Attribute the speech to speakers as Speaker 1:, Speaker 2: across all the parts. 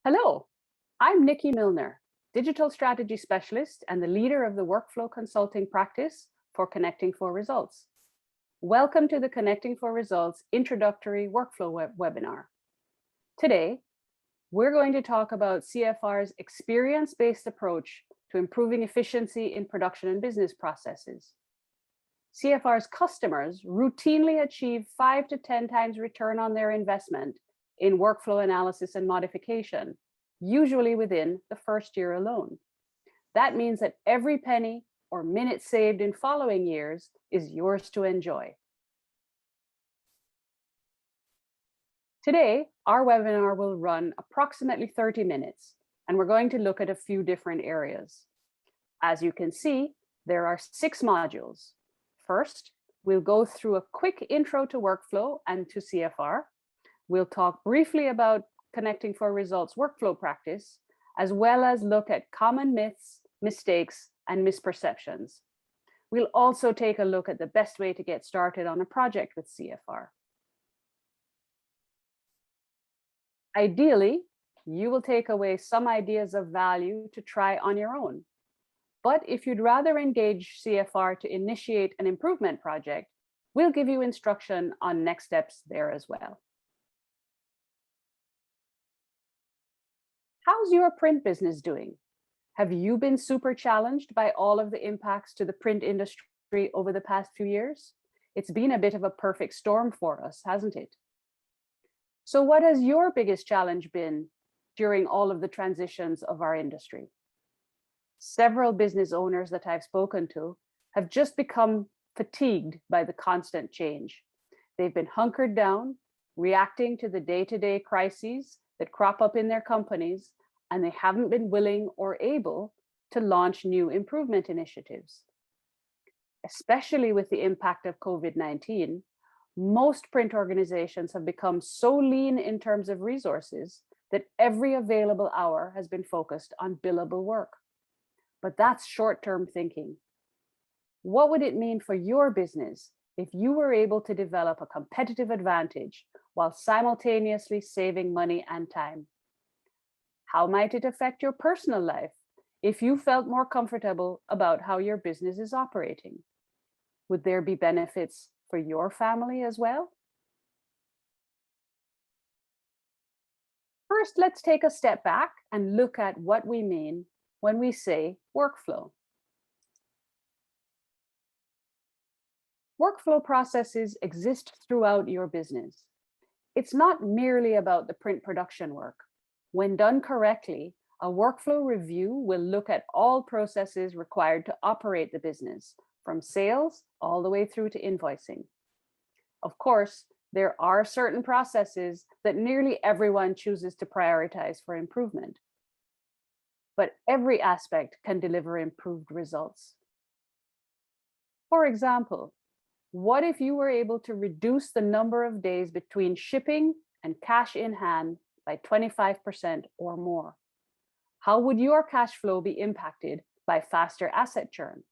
Speaker 1: Hello, I'm Nikki Milner, Digital Strategy Specialist and the leader of the Workflow Consulting practice for Connecting for Results. Welcome to the Connecting for Results Introductory Workflow webinar. Today, we're going to talk about CFR's experience-based approach to improving efficiency in production and business processes. CFR's customers routinely achieve 5 to 10 times return on their investment in workflow analysis and modification, usually within the first year alone. That means that every penny or minute saved in following years is yours to enjoy. Today, our webinar will run approximately 30 minutes, and we're going to look at a few different areas. As you can see, there are 6 modules. First, we'll go through a quick intro to workflow and to CFR. We'll talk briefly about Connecting for Results workflow practice, as well as look at common myths, mistakes, and misperceptions. We'll also take a look at the best way to get started on a project with CFR. Ideally, you will take away some ideas of value to try on your own. But if you'd rather engage CFR to initiate an improvement project, we'll give you instruction on next steps there as well. How's your print business doing? Have you been super challenged by all of the impacts to the print industry over the past few years? It's been a bit of a perfect storm for us, hasn't it? So what has your biggest challenge been during all of the transitions of our industry? Several business owners that I've spoken to have just become fatigued by the constant change. They've been hunkered down, reacting to the day-to-day crises that crop up in their companies, and they haven't been willing or able to launch new improvement initiatives. Especially with the impact of COVID-19, most print organizations have become so lean in terms of resources that every available hour has been focused on billable work. But that's short-term thinking. What would it mean for your business if you were able to develop a competitive advantage while simultaneously saving money and time? How might it affect your personal life if you felt more comfortable about how your business is operating? Would there be benefits for your family as well? First, let's take a step back and look at what we mean when we say workflow. Workflow processes exist throughout your business. It's not merely about the print production work. When done correctly, a workflow review will look at all processes required to operate the business, from sales all the way through to invoicing. Of course, there are certain processes that nearly everyone chooses to prioritize for improvement. But every aspect can deliver improved results. For example, what if you were able to reduce the number of days between shipping and cash in hand by 25% or more? How would your cash flow be impacted by faster asset churn?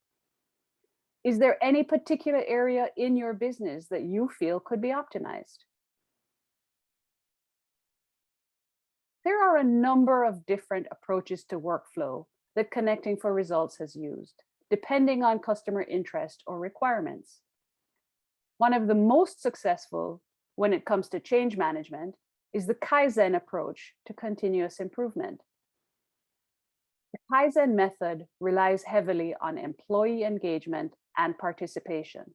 Speaker 1: Is there any particular area in your business that you feel could be optimized? There are a number of different approaches to workflow that Connecting for Results has used, depending on customer interest or requirements. One of the most successful when it comes to change management is the Kaizen approach to continuous improvement. The Kaizen method relies heavily on employee engagement and participation.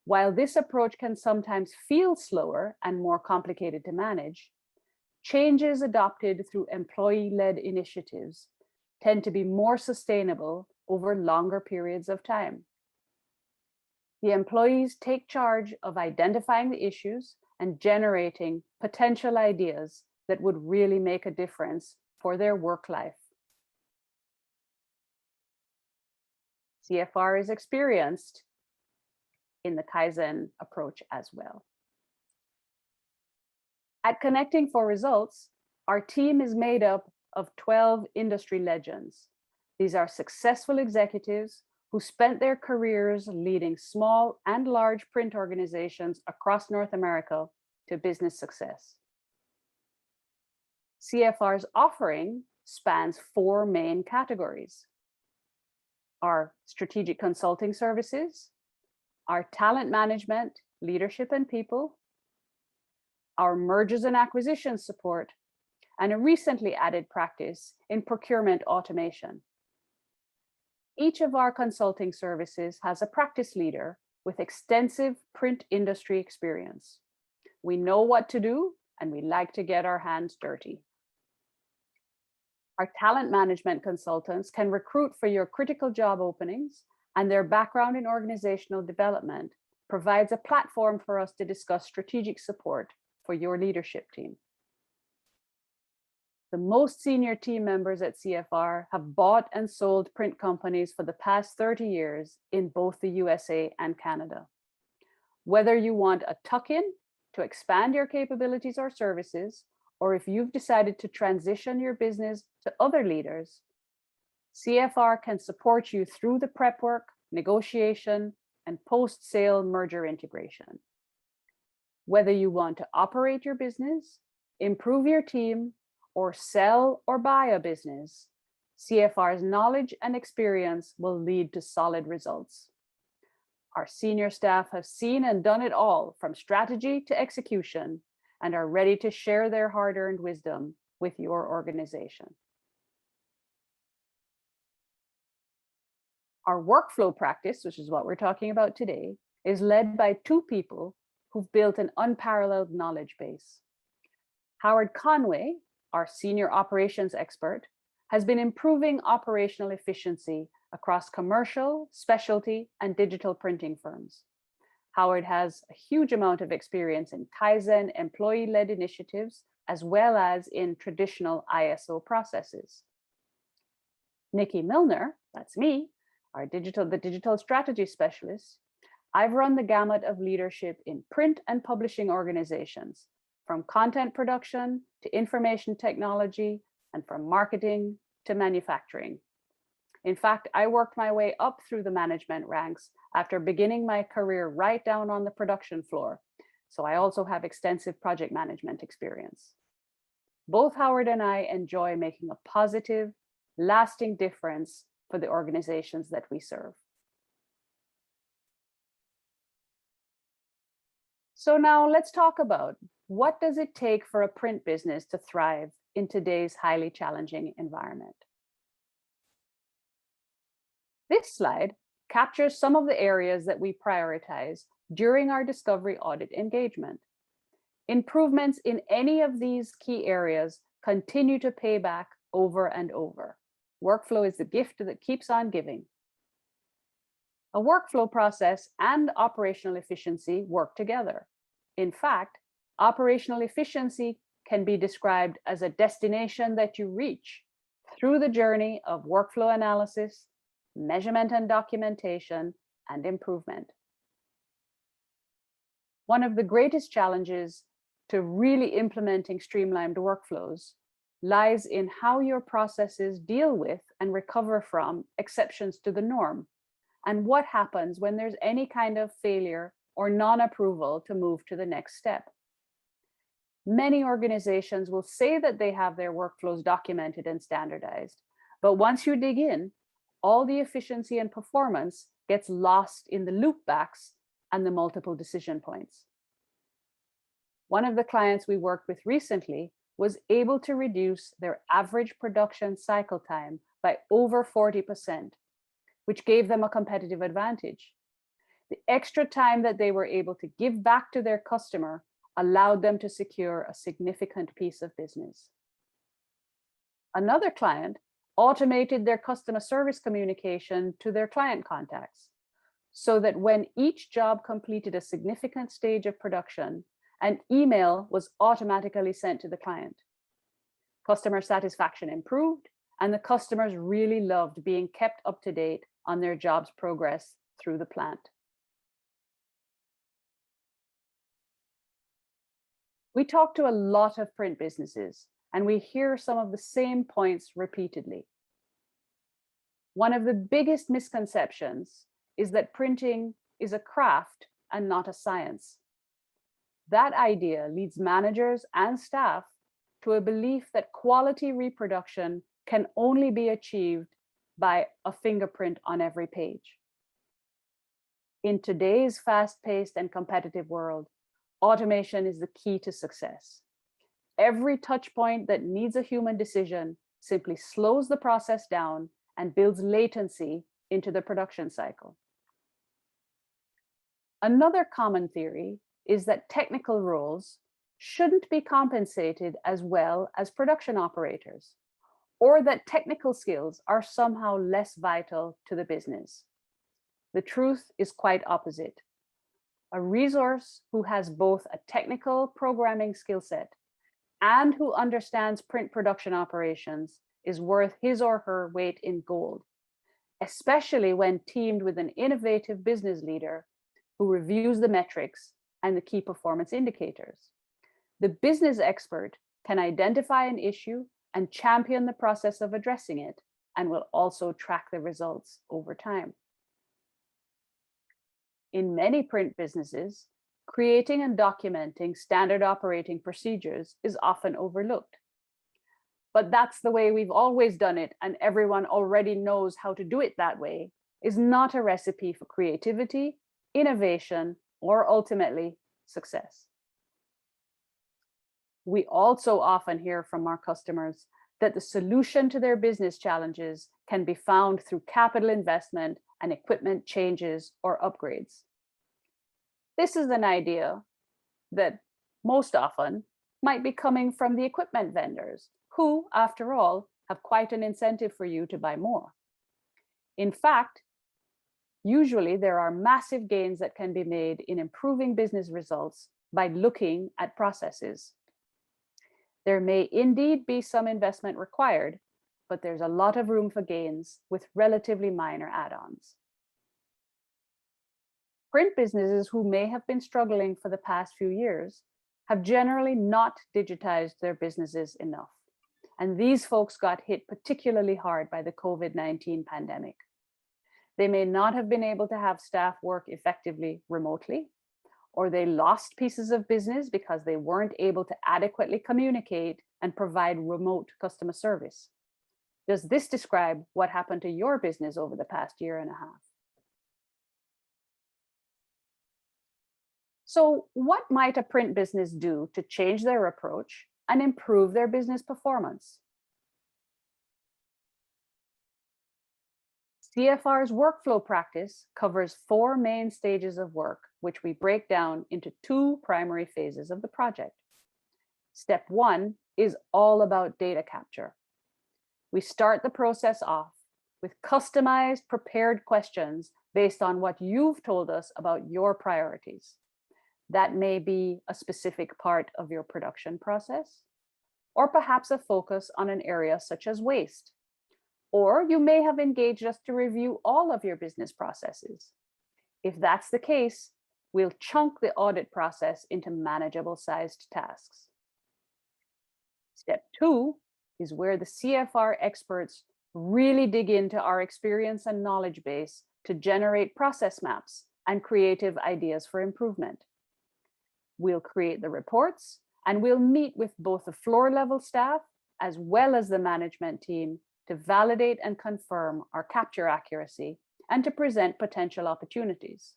Speaker 1: While this approach can sometimes feel slower and more complicated to manage, changes adopted through employee-led initiatives tend to be more sustainable over longer periods of time. The employees take charge of identifying the issues and generating potential ideas that would really make a difference for their work life. CFR is experienced in the Kaizen approach as well. At Connecting for Results, our team is made up of 12 industry legends. These are successful executives who spent their careers leading small and large print organizations across North America to business success. CFR's offering spans 4 main categories: our strategic consulting services, our talent management, leadership and people, our mergers and acquisitions support, and a recently added practice in procurement automation. Each of our consulting services has a practice leader with extensive print industry experience. We know what to do, and we like to get our hands dirty. Our talent management consultants can recruit for your critical job openings, and their background in organizational development provides a platform for us to discuss strategic support for your leadership team. The most senior team members at CFR have bought and sold print companies for the past 30 years in both the USA and Canada. Whether you want a tuck-in to expand your capabilities or services, or if you've decided to transition your business to other leaders, CFR can support you through the prep work, negotiation, and post-sale merger integration. Whether you want to operate your business, improve your team, or sell or buy a business, CFR's knowledge and experience will lead to solid results. Our senior staff have seen and done it all, from strategy to execution, and are ready to share their hard-earned wisdom with your organization. Our workflow practice, which is what we're talking about today, is led by 2 people who've built an unparalleled knowledge base. Howard Conway, our senior operations expert, has been improving operational efficiency across commercial, specialty, and digital printing firms. Howard has a huge amount of experience in Kaizen employee-led initiatives, as well as in traditional ISO processes. Nikki Milner, that's me, the digital strategy specialist. I've run the gamut of leadership in print and publishing organizations, from content production to information technology, and from marketing to manufacturing. In fact, I worked my way up through the management ranks after beginning my career right down on the production floor. So I also have extensive project management experience. Both Howard and I enjoy making a positive, lasting difference for the organizations that we serve. So now let's talk about, what does it take for a print business to thrive in today's highly challenging environment? This slide captures some of the areas that we prioritize during our discovery audit engagement. Improvements in any of these key areas continue to pay back over and over. Workflow is the gift that keeps on giving. A workflow process and operational efficiency work together. In fact, operational efficiency can be described as a destination that you reach through the journey of workflow analysis, measurement and documentation, and improvement. One of the greatest challenges to really implementing streamlined workflows lies in how your processes deal with and recover from exceptions to the norm, and what happens when there's any kind of failure or non-approval to move to the next step. Many organizations will say that they have their workflows documented and standardized, but once you dig in, all the efficiency and performance gets lost in the loopbacks and the multiple decision points. One of the clients we worked with recently was able to reduce their average production cycle time by over 40%, which gave them a competitive advantage. The extra time that they were able to give back to their customer allowed them to secure a significant piece of business. Another client automated their customer service communication to their client contacts, so that when each job completed a significant stage of production, an email was automatically sent to the client. Customer satisfaction improved, and the customers really loved being kept up to date on their job's progress through the plant. We talk to a lot of print businesses, and we hear some of the same points repeatedly. One of the biggest misconceptions is that printing is a craft and not a science. That idea leads managers and staff to a belief that quality reproduction can only be achieved by a fingerprint on every page. In today's fast-paced and competitive world, automation is the key to success. Every touch point that needs a human decision simply slows the process down and builds latency into the production cycle. Another common theory is that technical roles shouldn't be compensated as well as production operators, or that technical skills are somehow less vital to the business. The truth is quite opposite. A resource who has both a technical programming skill set and who understands print production operations is worth his or her weight in gold, especially when teamed with an innovative business leader who reviews the metrics and the key performance indicators. The business expert can identify an issue and champion the process of addressing it, and will also track the results over time. In many print businesses, creating and documenting standard operating procedures is often overlooked. But that's the way we've always done it, and everyone already knows how to do it that way, is not a recipe for creativity, innovation, or ultimately success. We also often hear from our customers that the solution to their business challenges can be found through capital investment and equipment changes or upgrades. This is an idea that most often might be coming from the equipment vendors, who, after all, have quite an incentive for you to buy more. In fact, usually there are massive gains that can be made in improving business results by looking at processes. There may indeed be some investment required, but there's a lot of room for gains with relatively minor add-ons. Print businesses who may have been struggling for the past few years have generally not digitized their businesses enough. And these folks got hit particularly hard by the COVID-19 pandemic. They may not have been able to have staff work effectively remotely, or they lost pieces of business because they weren't able to adequately communicate and provide remote customer service. Does this describe what happened to your business over the past year and a half? So what might a print business do to change their approach and improve their business performance? CFR's workflow practice covers 4 main stages of work, which we break down into 2 primary phases of the project. Step 1 is all about data capture. We start the process off with customized, prepared questions based on what you've told us about your priorities. That may be a specific part of your production process, or perhaps a focus on an area such as waste. Or you may have engaged us to review all of your business processes. If that's the case, we'll chunk the audit process into manageable sized tasks. Step 2 is where the CFR experts really dig into our experience and knowledge base to generate process maps and creative ideas for improvement. We'll create the reports, and we'll meet with both the floor level staff as well as the management team to validate and confirm our capture accuracy and to present potential opportunities.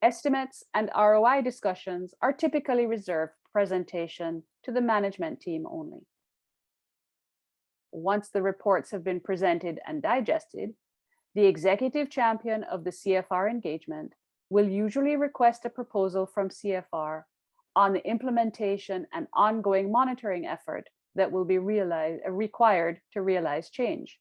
Speaker 1: Estimates and ROI discussions are typically reserved presentation to the management team only. Once the reports have been presented and digested, the executive champion of the CFR engagement will usually request a proposal from CFR on the implementation and ongoing monitoring effort that will be required to realize change.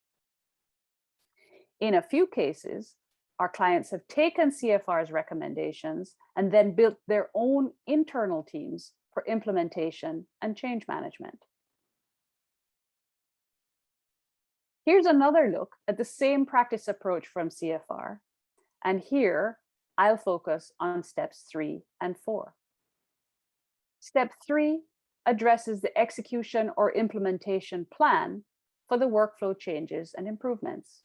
Speaker 1: In a few cases, our clients have taken CFR's recommendations and then built their own internal teams for implementation and change management. Here's another look at the same practice approach from CFR, and here I'll focus on steps 3 and 4. Step 3 addresses the execution or implementation plan for the workflow changes and improvements.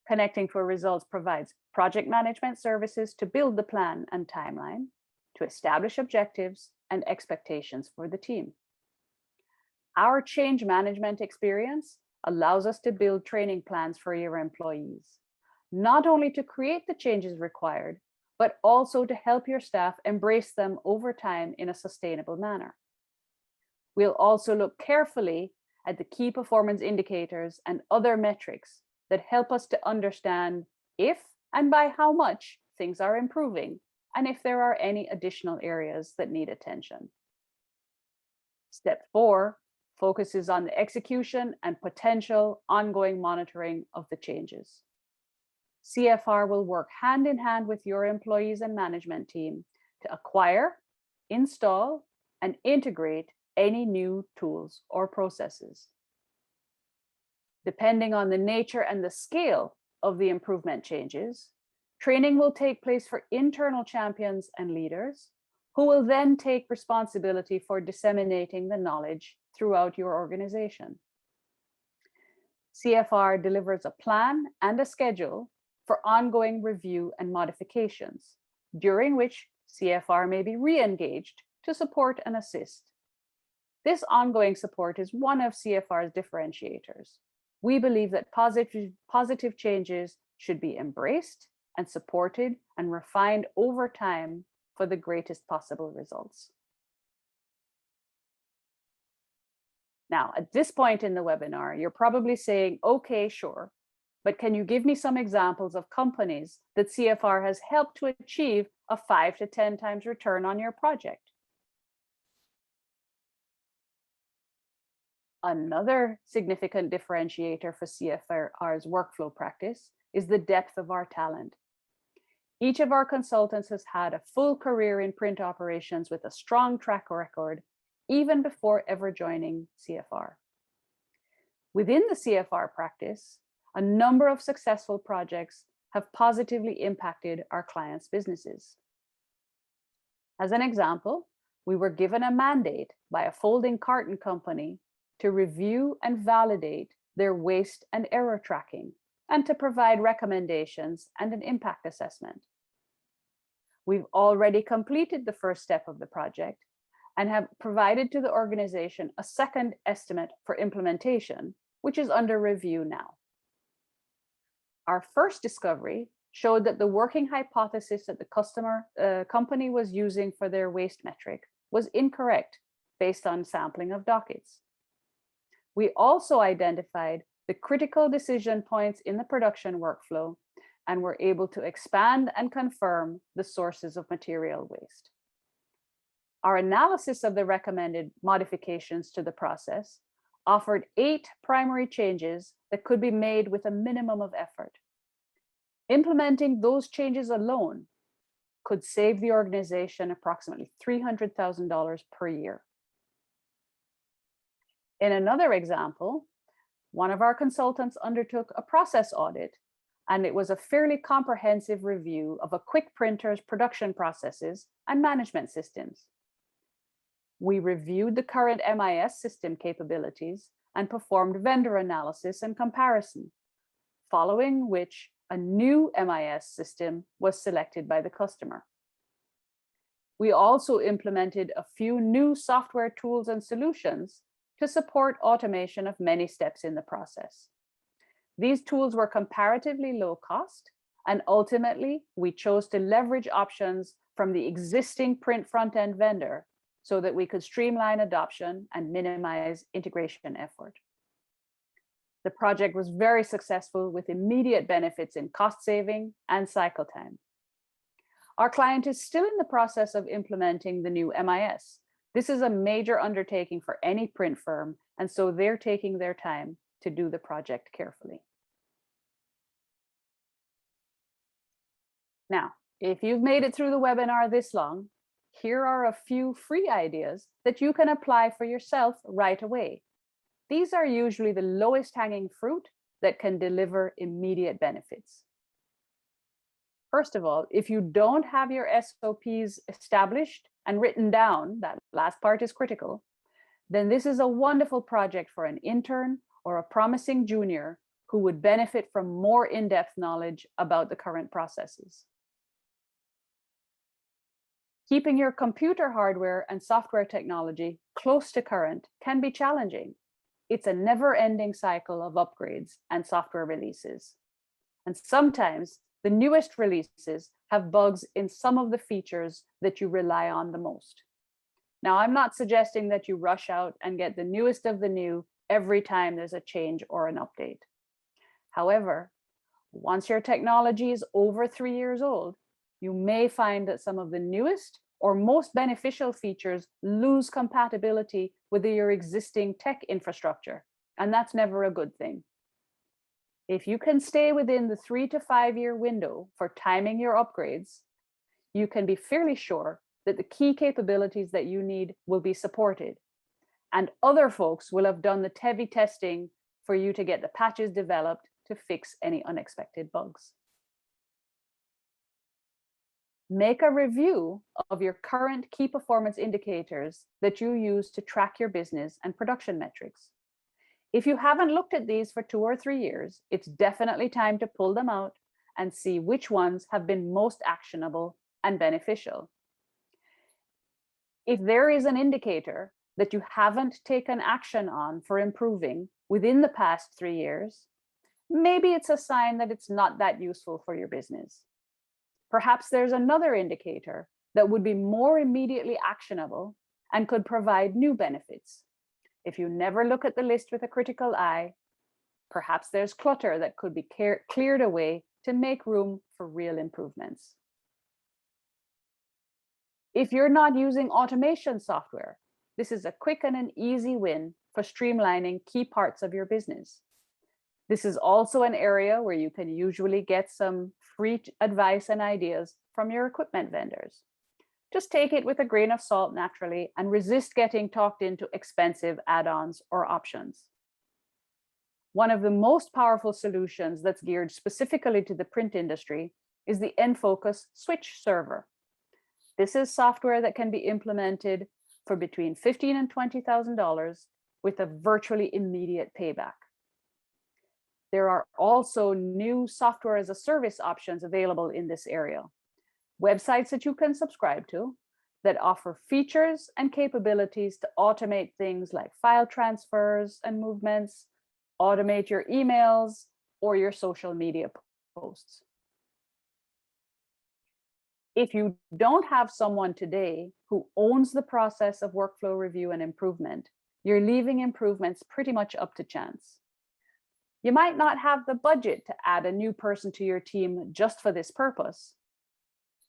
Speaker 1: Connecting for Results provides project management services to build the plan and timeline, to establish objectives, and expectations for the team. Our change management experience allows us to build training plans for your employees, not only to create the changes required, but also to help your staff embrace them over time in a sustainable manner. We'll also look carefully at the key performance indicators and other metrics that help us to understand if and by how much things are improving, and if there are any additional areas that need attention. Step 4 focuses on the execution and potential ongoing monitoring of the changes. CFR will work hand in hand with your employees and management team to acquire, install, and integrate any new tools or processes. Depending on the nature and the scale of the improvement changes, training will take place for internal champions and leaders, who will then take responsibility for disseminating the knowledge throughout your organization. CFR delivers a plan and a schedule for ongoing review and modifications, during which CFR may be re-engaged to support and assist. This ongoing support is one of CFR's differentiators. We believe that positive changes should be embraced and supported and refined over time for the greatest possible results. Now, at this point in the webinar, you're probably saying, okay, sure, but can you give me some examples of companies that CFR has helped to achieve a 5 to 10 times return on your project? Another significant differentiator for CFR's workflow practice is the depth of our talent. Each of our consultants has had a full career in print operations with a strong track record, even before ever joining CFR. Within the CFR practice, a number of successful projects have positively impacted our clients' businesses. As an example, we were given a mandate by a folding carton company to review and validate their waste and error tracking, and to provide recommendations and an impact assessment. We've already completed the first step of the project and have provided to the organization a second estimate for implementation, which is under review now. Our first discovery showed that the working hypothesis that the company was using for their waste metric was incorrect based on sampling of dockets. We also identified the critical decision points in the production workflow and were able to expand and confirm the sources of material waste. Our analysis of the recommended modifications to the process offered 8 primary changes that could be made with a minimum of effort. Implementing those changes alone could save the organization approximately $300,000 per year. In another example, one of our consultants undertook a process audit, and it was a fairly comprehensive review of a quick printer's production processes and management systems. We reviewed the current MIS system capabilities and performed vendor analysis and comparison, following which a new MIS system was selected by the customer. We also implemented a few new software tools and solutions to support automation of many steps in the process. These tools were comparatively low cost, and ultimately we chose to leverage options from the existing print front-end vendor so that we could streamline adoption and minimize integration effort. The project was very successful with immediate benefits in cost saving and cycle time. Our client is still in the process of implementing the new MIS. This is a major undertaking for any print firm, and so they're taking their time to do the project carefully. Now, if you've made it through the webinar this long, here are a few free ideas that you can apply for yourself right away. These are usually the lowest hanging fruit that can deliver immediate benefits. First of all, if you don't have your SOPs established and written down, that last part is critical, then this is a wonderful project for an intern or a promising junior who would benefit from more in-depth knowledge about the current processes. Keeping your computer hardware and software technology close to current can be challenging. It's a never-ending cycle of upgrades and software releases. And sometimes the newest releases have bugs in some of the features that you rely on the most. Now, I'm not suggesting that you rush out and get the newest of the new every time there's a change or an update. However, once your technology is over 3 years old, you may find that some of the newest or most beneficial features lose compatibility with your existing tech infrastructure, and that's never a good thing. If you can stay within the 3 to 5 year window for timing your upgrades, you can be fairly sure that the key capabilities that you need will be supported, and other folks will have done the heavy testing for you to get the patches developed to fix any unexpected bugs. Make a review of your current key performance indicators that you use to track your business and production metrics. If you haven't looked at these for 2 or 3 years, it's definitely time to pull them out and see which ones have been most actionable and beneficial. If there is an indicator that you haven't taken action on for improving within the past 3 years, maybe it's a sign that it's not that useful for your business. Perhaps there's another indicator that would be more immediately actionable and could provide new benefits. If you never look at the list with a critical eye, perhaps there's clutter that could be cleared away to make room for real improvements. If you're not using automation software, this is a quick and an easy win for streamlining key parts of your business. This is also an area where you can usually get some free advice and ideas from your equipment vendors. Just take it with a grain of salt naturally and resist getting talked into expensive add-ons or options. One of the most powerful solutions that's geared specifically to the print industry is the Enfocus Switch Server. This is software that can be implemented for between $15,000 and $20,000 with a virtually immediate payback. There are also new software as a service options available in this area. Websites that you can subscribe to that offer features and capabilities to automate things like file transfers and movements, automate your emails or your social media posts. If you don't have someone today who owns the process of workflow review and improvement, you're leaving improvements pretty much up to chance. You might not have the budget to add a new person to your team just for this purpose.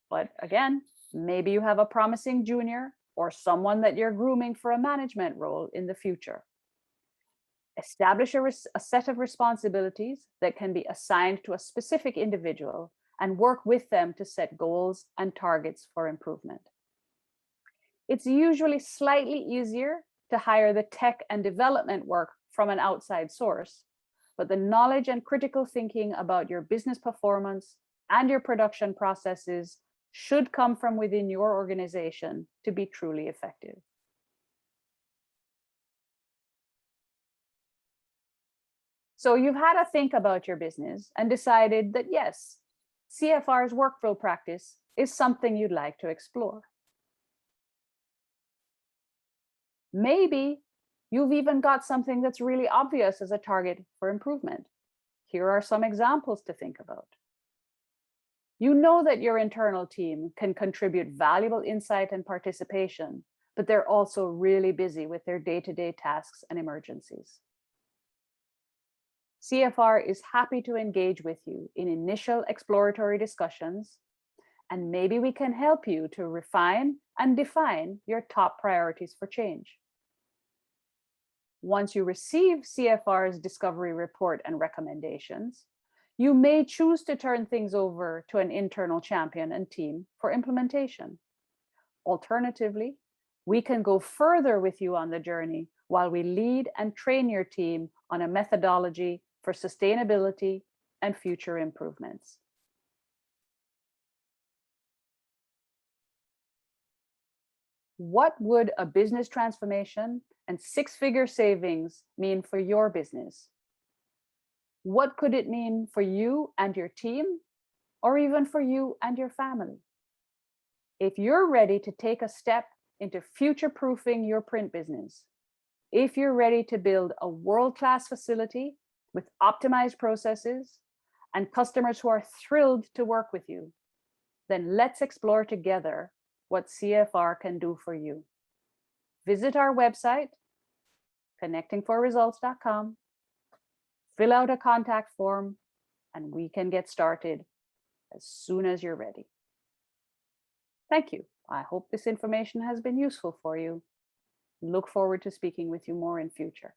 Speaker 1: But again, maybe you have a promising junior or someone that you're grooming for a management role in the future. Establish a set of responsibilities that can be assigned to a specific individual and work with them to set goals and targets for improvement. It's usually slightly easier to hire the tech and development work from an outside source, but the knowledge and critical thinking about your business performance and your production processes should come from within your organization to be truly effective. So you've had a think about your business and decided that yes, CFR's workflow practice is something you'd like to explore. Maybe you've even got something that's really obvious as a target for improvement. Here are some examples to think about. You know that your internal team can contribute valuable insight and participation, but they're also really busy with their day-to-day tasks and emergencies. CFR is happy to engage with you in initial exploratory discussions, and maybe we can help you to refine and define your top priorities for change. Once you receive CFR's discovery report and recommendations, you may choose to turn things over to an internal champion and team for implementation. Alternatively, we can go further with you on the journey while we lead and train your team on a methodology for sustainability and future improvements. What would a business transformation and six-figure savings mean for your business? What could it mean for you and your team, or even for you and your family? If you're ready to take a step into future-proofing your print business, if you're ready to build a world-class facility with optimized processes and customers who are thrilled to work with you, then let's explore together what CFR can do for you. Visit our website, connectingforresults.com, fill out a contact form, and we can get started as soon as you're ready. Thank you. I hope this information has been useful for you. Look forward to speaking with you more in future.